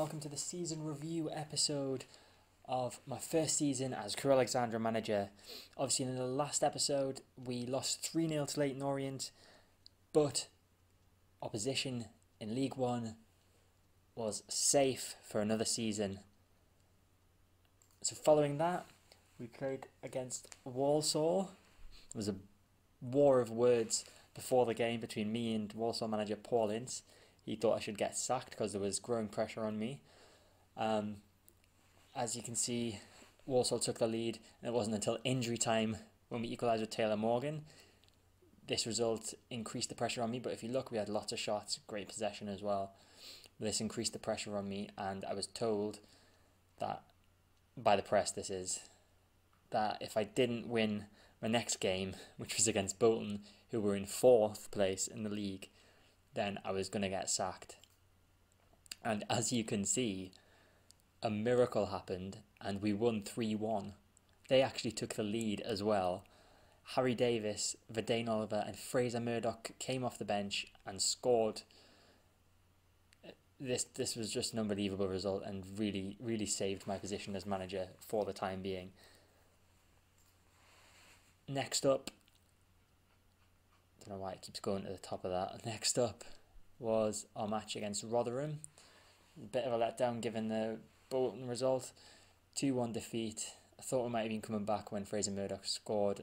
welcome to the season review episode of my first season as Crewe Alexandra manager. Obviously in the last episode we lost 3-0 to Leyton Orient, but opposition in League One was safe for another season. So following that, we played against Walsall. It was a war of words before the game between me and Walsall manager Paul Ince. He thought I should get sacked because there was growing pressure on me. As you can see, Walsall took the lead, and it wasn't until injury time when we equalised with Taylor Morgan. This result increased the pressure on me, but if you look, we had lots of shots, great possession as well. This increased the pressure on me, and I was told that, by the press this is, that if I didn't win my next game, which was against Bolton, who were in 4th place in the league, then I was going to get sacked. And as you can see, a miracle happened and we won 3-1. They actually took the lead as well. Harry Davis, Verdane Oliver and Fraser Murdoch came off the bench and scored. This was just an unbelievable result and really saved my position as manager for the time being. Next up, don't know why it keeps going to the top of that. Next up was our match against Rotherham. A bit of a letdown given the Bolton result. 2-1 defeat. I thought we might have been coming back when Fraser Murdoch scored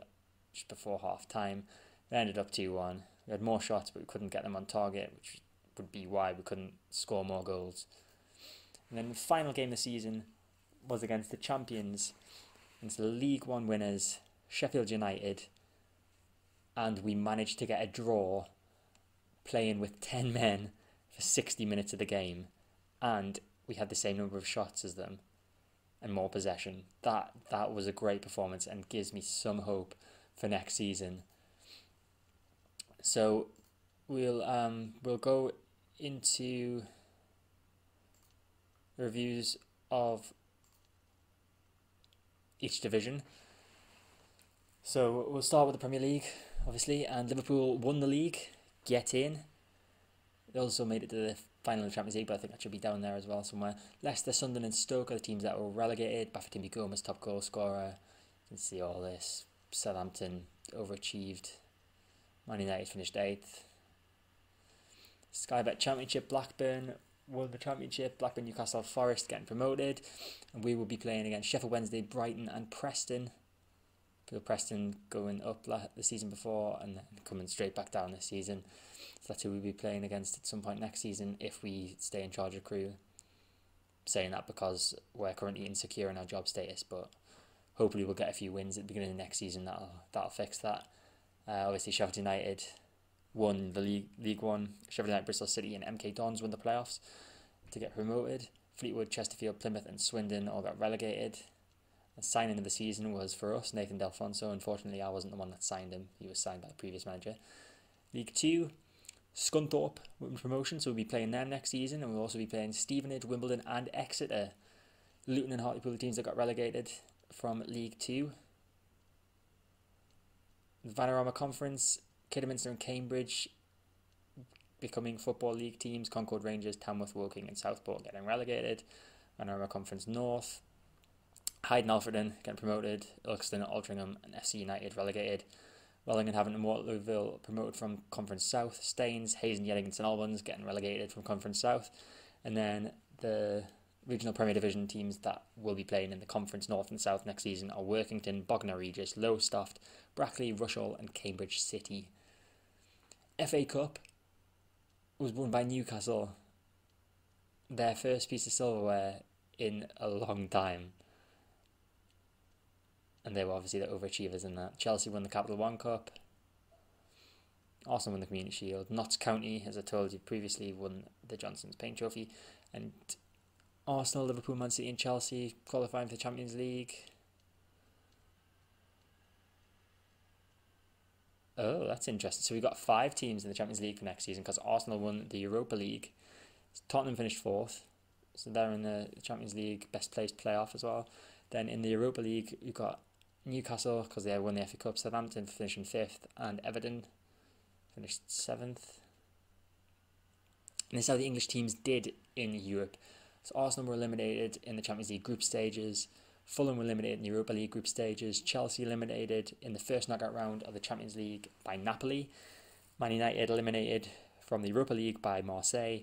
just before half time. It ended up 2-1. We had more shots but we couldn't get them on target, which would be why we couldn't score more goals. And then the final game of the season was against the champions, against the League One winners, Sheffield United. And we managed to get a draw playing with 10 men for 60 minutes of the game. And we had the same number of shots as them and more possession. That was a great performance and gives me some hope for next season. So we'll go into reviews of each division. So we'll start with the Premier League, obviously, and Liverpool won the league, get in. They also made it to the final of the Champions League, but I think that should be down there as well somewhere. Leicester, Sunderland and Stoke are the teams that were relegated. Bafétimbi Gomes, top goal scorer. You can see all this. Southampton overachieved. Man United finished 8th. Sky Bet Championship, Blackburn won the Championship. Blackburn, Newcastle, Forest getting promoted. And we will be playing against Sheffield Wednesday, Brighton and Preston. Preston going up the season before and then coming straight back down this season. So that's who we'll be playing against at some point next season if we stay in charge of Crewe. Saying that because we're currently insecure in our job status, but hopefully we'll get a few wins at the beginning of next season that'll fix that. Obviously Sheffield United won the League One. Sheffield United, Bristol City and MK Dons won the playoffs to get promoted. Fleetwood, Chesterfield, Plymouth and Swindon all got relegated. The signing of the season was for us, Nathan Delfonso. Unfortunately, I wasn't the one that signed him. He was signed by the previous manager. League 2, Scunthorpe won promotion, so we'll be playing them next season, and we'll also be playing Stevenage, Wimbledon and Exeter. Luton and Hartlepool, the teams that got relegated from League 2. The Vanarama Conference, Kidderminster and Cambridge becoming Football League teams. Concord Rangers, Tamworth, Woking and Southport getting relegated. Vanarama Conference North. Hyde and Alfredton getting promoted, Ilkeston, Altrincham and FC United relegated. Wellingham, Havant and Waterlooville promoted from Conference South. Staines, Hayes and Yedding and St Albans getting relegated from Conference South. And then the regional Premier Division teams that will be playing in the Conference North and South next season are Workington, Bognor Regis, Lowestoft, Brackley, Rushall and Cambridge City. FA Cup was won by Newcastle. Their first piece of silverware in a long time. And they were obviously the overachievers in that. Chelsea won the Capital One Cup. Arsenal won the Community Shield. Notts County, as I told you previously, won the Johnson's Paint Trophy. And Arsenal, Liverpool, Man City and Chelsea qualifying for the Champions League. Oh, that's interesting. So we've got 5 teams in the Champions League for next season because Arsenal won the Europa League. Tottenham finished 4th. So they're in the Champions League best placed playoff as well. Then in the Europa League, we've got Newcastle because they won the FA Cup, Southampton finishing 5th, and Everton finished 7th. And this is how the English teams did in Europe. So Arsenal were eliminated in the Champions League group stages. Fulham were eliminated in the Europa League group stages. Chelsea eliminated in the first knockout round of the Champions League by Napoli. Man United eliminated from the Europa League by Marseille.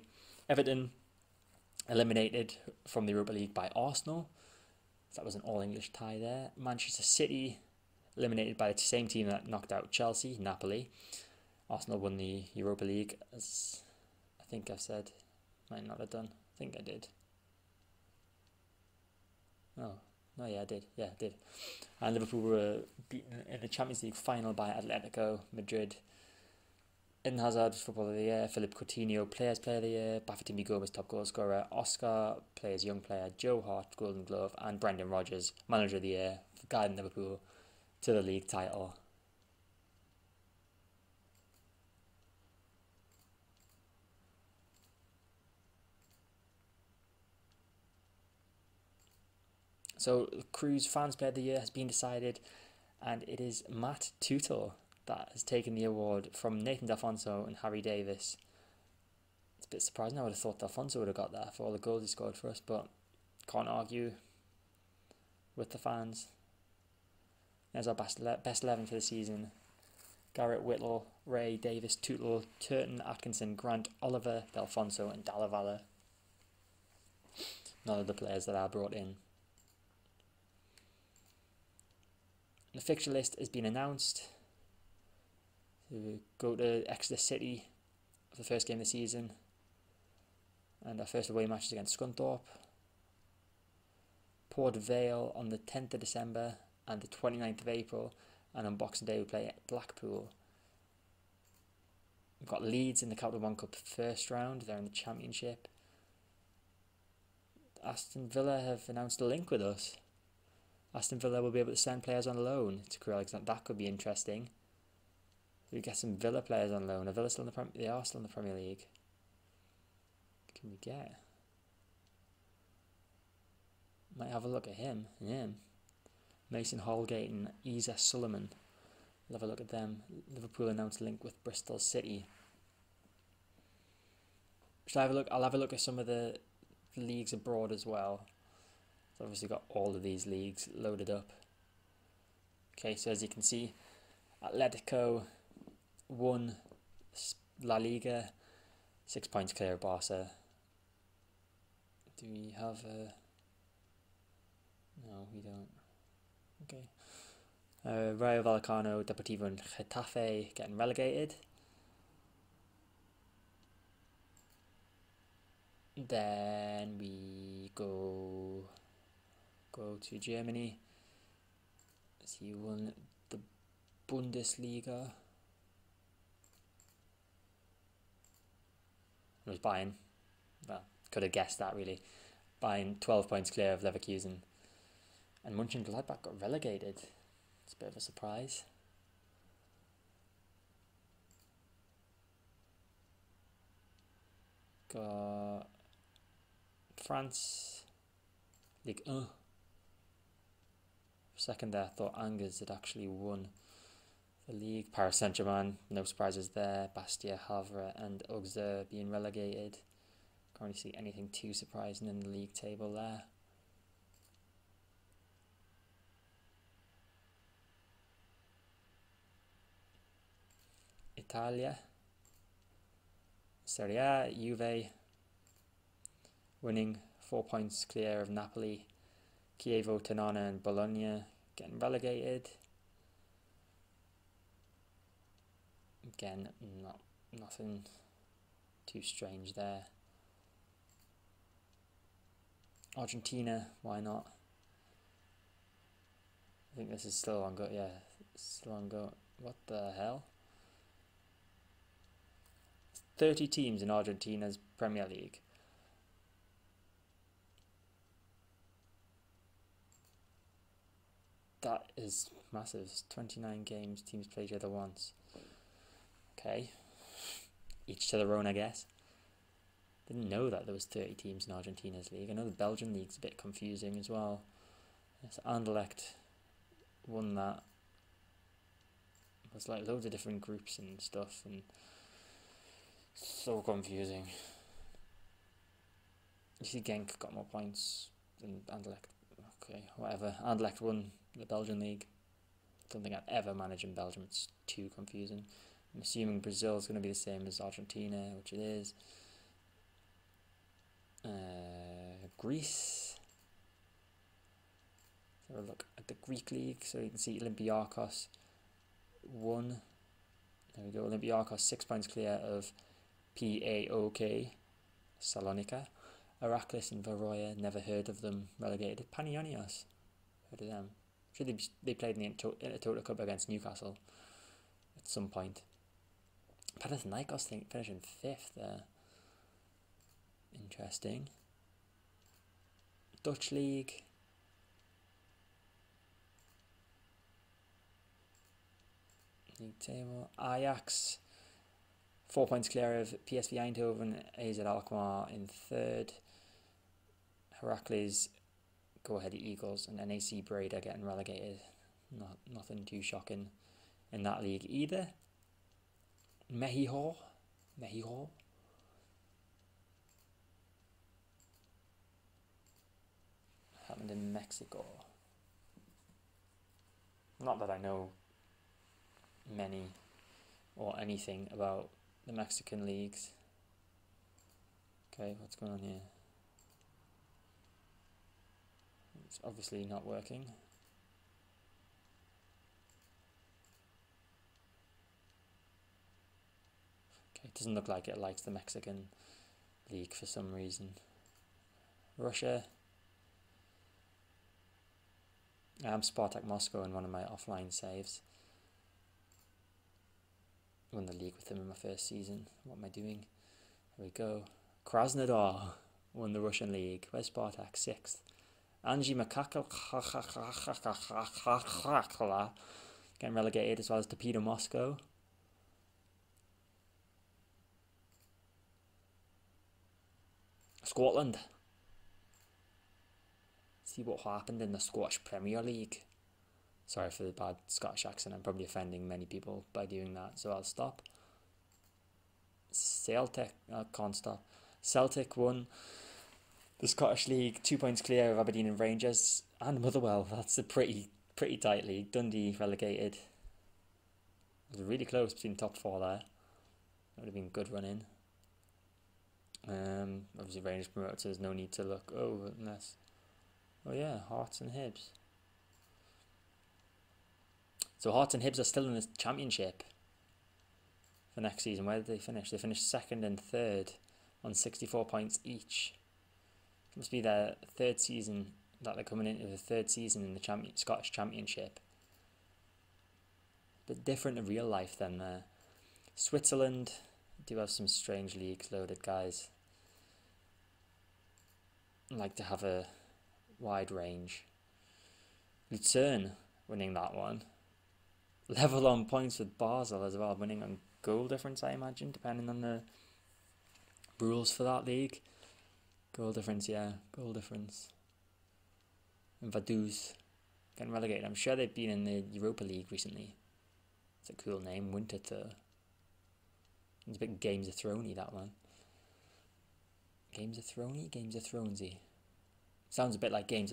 Everton eliminated from the Europa League by Arsenal. So that was an all-English tie there. Manchester City eliminated by the same team that knocked out Chelsea, Napoli. Arsenal won the Europa League, as I think I've said. Might not have done. I think I did. Oh, no, yeah, I did. Yeah, I did. And Liverpool were beaten in the Champions League final by Atletico Madrid. Eden Hazard, Footballer of the Year. Philippe Coutinho, Players Player of the Year. Bafétimbi Gomez, Top Goal Scorer. Oscar, Players Young Player. Joe Hart, Golden Glove. And Brendan Rodgers, Manager of the Year, for guiding Liverpool to the league title. So Crewe's Fans Player of the Year has been decided, and it is Matt Tootle that has taken the award from Nathan D'Alfonso and Harry Davis. It's a bit surprising. I would have thought D'Alfonso would have got that for all the goals he scored for us, but can't argue with the fans. There's our best 11 for the season. Garrett, Whittle, Ray, Davis, Tootle, Turton, Atkinson, Grant, Oliver, D'Alfonso and Dalla None of the players that I brought in. The fixture list has been announced. So we go to Exeter City for the first game of the season. And our first away match is against Scunthorpe. Port Vale on the 10th of December and the 29th of April. And on Boxing Day we play at Blackpool. We've got Leeds in the Capital One Cup first round. They're in the Championship. Aston Villa have announced a link with us. Aston Villa will be able to send players on loan to Crewe Alexandra. That could be interesting. We get some Villa players on loan. Are Villa still in the They are still in the Premier League. What can we get? Might have a look at him. Mason Holgate and Isa Suleiman. We'll have a look at them. Liverpool announced a link with Bristol City. Shall I have a look? I'll have a look at some of the leagues abroad as well. So obviously got all of these leagues loaded up. Okay, so as you can see, Atletico won La Liga, 6 points clear of Barca. Do we have a... No, we don't. Okay. Rayo Vallecano, Deportivo and Getafe getting relegated. Then we go to Germany. As he won the Bundesliga. It was Bayern. Well, could have guessed that really. Bayern 12 points clear of Leverkusen. And Mönchengladbach got relegated. It's a bit of a surprise. Got France, Ligue 1. For a second there, I thought Angers had actually won the league. Paris Saint-Germain, no surprises there. Bastia, Havre and Auxerre being relegated. Can't really see anything too surprising in the league table there. Italia, Serie A, Juve winning 4 points clear of Napoli. Chievo, Tonana and Bologna getting relegated. Again, nothing too strange there. Argentina, why not? I think this is still on go. Yeah, still on go. What the hell? 30 teams in Argentina's Premier League. That is massive. It's 29 games, teams play each other once. Okay. Each to their own, I guess. Didn't know that there was 30 teams in Argentina's league. I know the Belgian league's a bit confusing as well. Yes, Anderlecht won that. There's like loads of different groups and stuff, and so confusing. You see Genk got more points than Anderlecht. Okay, whatever. Anderlecht won the Belgian league. Don't think I'd ever manage in Belgium. It's too confusing. I'm assuming Brazil's going to be the same as Argentina, which it is. Greece. Let's have a look at the Greek league. So you can see Olympiakos won. There we go. Olympiakos 6 points clear of PAOK Salonika. Herakles and Varroya, never heard of them, relegated. Panionios, heard of them. I'm sure they played in the Total Cup against Newcastle at some point. Panathinaikos finishing 5th there. Interesting. Dutch League. League table. Ajax 4 points clear of PSV Eindhoven. AZ Alkmaar in 3rd. Herakles go ahead the Eagles, and NAC Breda getting relegated. Nothing too shocking in that league either. Mexico. Happened in Mexico. Not that I know many or anything about the Mexican leagues. Okay, what's going on here? It's obviously not working. Okay, it doesn't look like it likes the Mexican league for some reason. Russia. I'm Spartak Moscow in one of my offline saves. Won the league with them in my first season. What am I doing? Here we go. Krasnodar won the Russian league. Where's Spartak? 6th. Anji Makakala getting relegated, as well as Torpedo Moscow. Scotland. See what happened in the Scottish Premier League. Sorry for the bad Scottish accent. I'm probably offending many people by doing that, so I'll stop. Celtic. I can't stop. Celtic won the Scottish League, 2 points clear of Aberdeen and Rangers and Motherwell. That's a pretty tight league. Dundee relegated. It was really close between the top 4 there. That would have been good running. Obviously Rangers promoted, so there's no need to look. Oh yeah, Hearts and Hibs. So Hearts and Hibs are still in the Championship for next season. Where did they finish? They finished 2nd and 3rd on 64 points each. It must be their 3rd season that they're coming into, the 3rd season in the Scottish Championship. A bit different in real life than Switzerland. Do have some strange leagues loaded, guys. I like to have a wide range. Lucerne winning that one. Level on points with Basel as well, winning on goal difference, I imagine, depending on the rules for that league. Goal difference, yeah, goal difference. And Vaduz getting relegated. I'm sure they've been in the Europa League recently. It's a cool name, Winterthur. It's a bit Games of Thronesy, that one. Games of Thronesy? Games of Thronesy. Sounds a bit like Game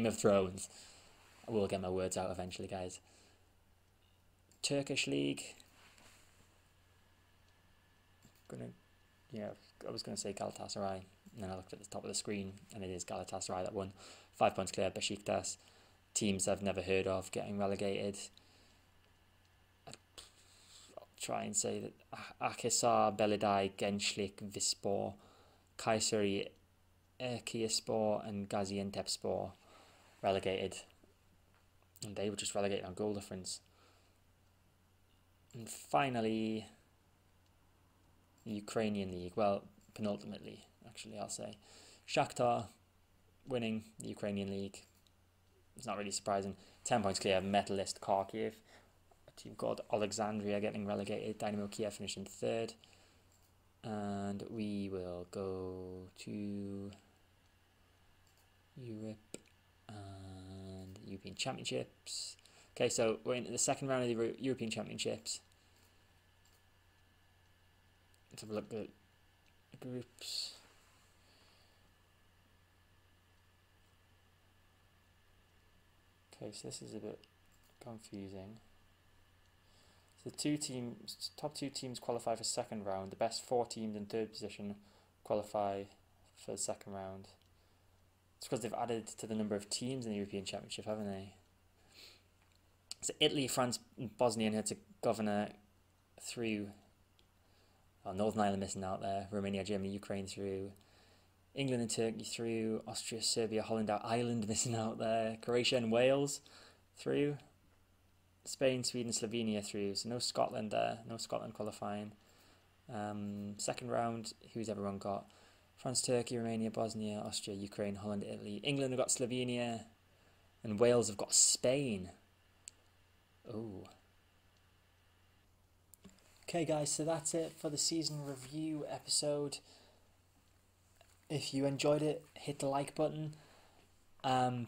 of Thrones. I will get my words out eventually, guys. Turkish League. I was gonna say Galatasaray, and then I looked at the top of the screen, and it is Galatasaray that won. 5 points clear. Besiktas, teams I've never heard of, getting relegated. I'll try and say that Akhisar, Belediye, Gençlik, Vispor, Kayseri, Erkiyespor, and Gaziantepspor relegated. And they were just relegated on goal difference. And finally, the Ukrainian League. Well, penultimately, actually, I'll say. Shakhtar winning the Ukrainian League. It's not really surprising. 10 points clear of Metalist Kharkiv. A team called Alexandria getting relegated. Dynamo Kiev finishing 3rd. And we will go to Europe and European Championships. Okay, so we're in the second round of the European Championships. Let's have a look at the groups. Okay, so this is a bit confusing. So top two teams qualify for second round. The best 4 teams in third position qualify for the second round. It's because they've added to the number of teams in the European Championship, haven't they? So Italy, France, Bosnia and Herzegovina through. Oh, Northern Ireland missing out there. Romania, Germany, Ukraine through. England and Turkey through. Austria, Serbia, Holland, Ireland missing out there. Croatia and Wales through. Spain, Sweden, Slovenia through. So no Scotland there. No Scotland qualifying. Second round, who's everyone got? France, Turkey, Romania, Bosnia, Austria, Ukraine, Holland, Italy. England have got Slovenia. And Wales have got Spain. Oh. Okay guys, so that's it for the season review episode. If you enjoyed it, hit the like button. We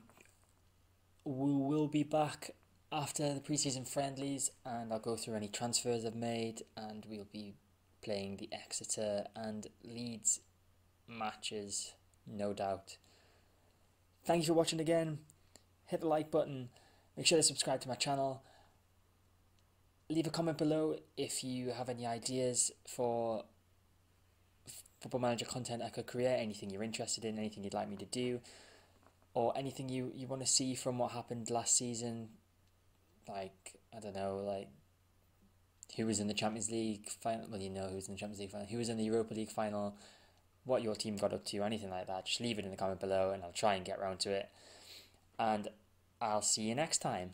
will be back after the preseason friendlies and I'll go through any transfers I've made, and we'll be playing the Exeter and Leeds matches, no doubt. Thank you for watching again. Hit the like button. Make sure to subscribe to my channel. Leave a comment below if you have any ideas for Football Manager content I could create, anything you're interested in, anything you'd like me to do, or anything you want to see from what happened last season. Like, I don't know, like who was in the Champions League final, well, you know who was in the Champions League final, who was in the Europa League final, what your team got up to, anything like that. Just leave it in the comment below and I'll try and get around to it. And I'll see you next time.